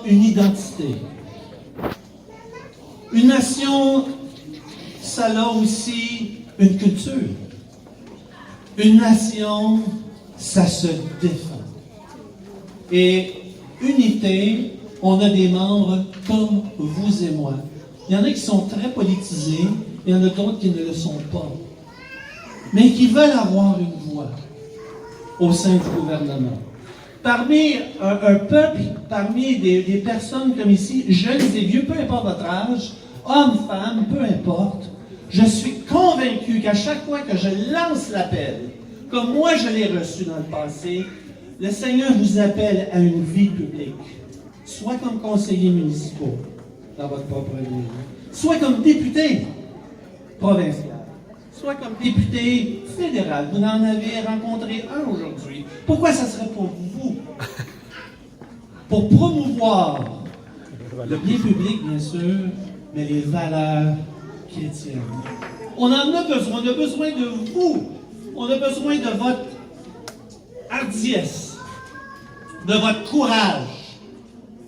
une identité. Une nation, ça a aussi une culture. Une nation, ça se défend. Et unité, on a des membres comme vous et moi. Il y en a qui sont très politisés, il y en a d'autres qui ne le sont pas, mais qui veulent avoir une voix au sein du gouvernement. Parmi un peuple, parmi des personnes comme ici, jeunes et vieux, peu importe votre âge, hommes, femmes, peu importe, je suis convaincu qu'à chaque fois que je lance l'appel, comme moi je l'ai reçu dans le passé, le Seigneur vous appelle à une vie publique, soit comme conseiller municipal dans votre propre ville, soit comme député provincial, soit comme député fédéral. Vous en avez rencontré un aujourd'hui. Pourquoi ça serait pour vous? Pour promouvoir le bien public, bien sûr, mais les valeurs chrétiennes. On en a besoin. On a besoin de vous. On a besoin de votre hardiesse, de votre courage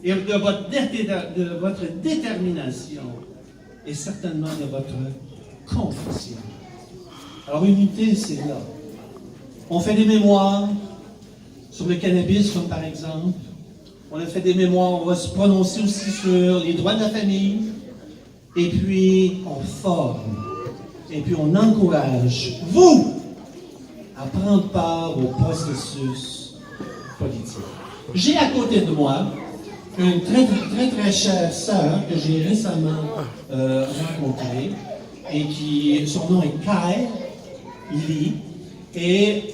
et de votre détermination et certainement de votre conviction. Alors, unité, c'est là. On fait des mémoires sur le cannabis, comme par exemple. On a fait des mémoires, on va se prononcer aussi sur les droits de la famille. Et puis, on forme. Et puis, on encourage vous à prendre part au processus politique. J'ai à côté de moi une très chère sœur que j'ai récemment rencontrée et son nom est Kai Lee. Et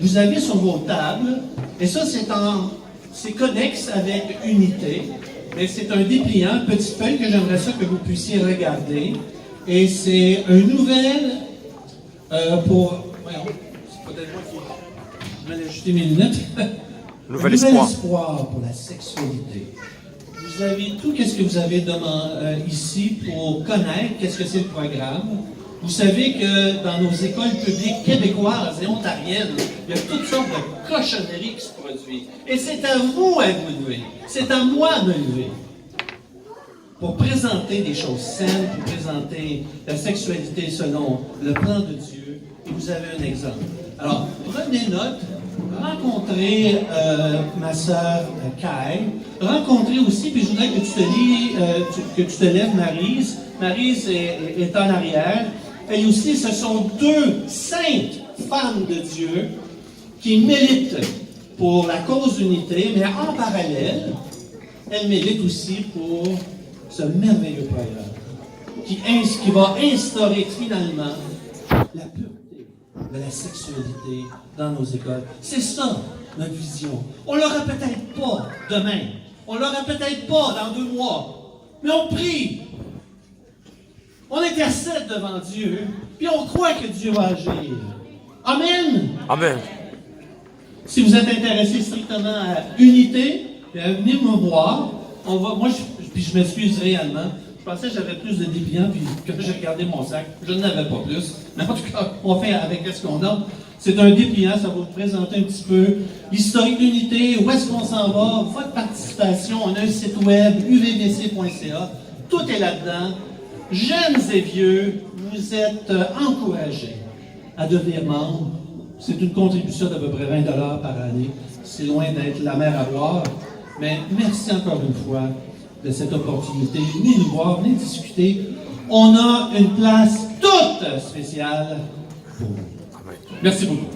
vous avez sur vos tables, et ça c'est connexe avec unité, mais c'est un dépliant, une petite feuille que j'aimerais ça que vous puissiez regarder. Et c'est un nouvel voyons, c'est peut-être moi qui vais ajouter mes lunettes. Nouvel espoir pour la sexualité. Vous avez tout ce que vous avez ici pour connaître qu'est-ce que c'est le programme. Vous savez que dans nos écoles publiques québécoises et ontariennes, il y a toutes sortes de cochonneries qui se produisent. Et c'est à vous à vous lever. C'est à moi de me lever. Pour présenter des choses saines, pour présenter la sexualité selon le plan de Dieu. Et vous avez un exemple. Alors, prenez note. Rencontrez ma sœur Kai. Rencontrez aussi, puis je voudrais que tu te lèves, Maryse. Maryse est en arrière. Elle aussi, ce sont deux saintes femmes de Dieu qui militent pour la cause d'unité, mais en parallèle, elles militent aussi pour ce merveilleux programme qui va instaurer finalement la pureté de la sexualité dans nos écoles. C'est ça, notre vision. On l'aura peut-être pas demain. On l'aura peut-être pas dans 2 mois. Mais on prie. On intercède devant Dieu, puis on croit que Dieu va agir. Amen. Amen. Si vous êtes intéressé strictement à unité, venez me voir. Puis je m'excuse réellement. Je pensais que j'avais plus de dépliants, puis quand j'ai regardé mon sac, je n'avais pas plus. Mais en tout cas, on fait avec ce qu'on a. C'est un dépliant, ça va vous présenter un petit peu l'historique d'unité, où est-ce qu'on s'en va, votre participation. On a un site web, uvdc.ca. Tout est là-dedans. Jeunes et vieux, vous êtes encouragés à devenir membres. C'est une contribution d'à peu près 20 $ par année. C'est loin d'être la mer à boire. Mais merci encore une fois de cette opportunité. Venez nous voir, venez discuter. On a une place toute spéciale pour vous. Merci beaucoup.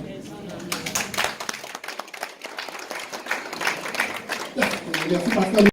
Merci, Pasteur.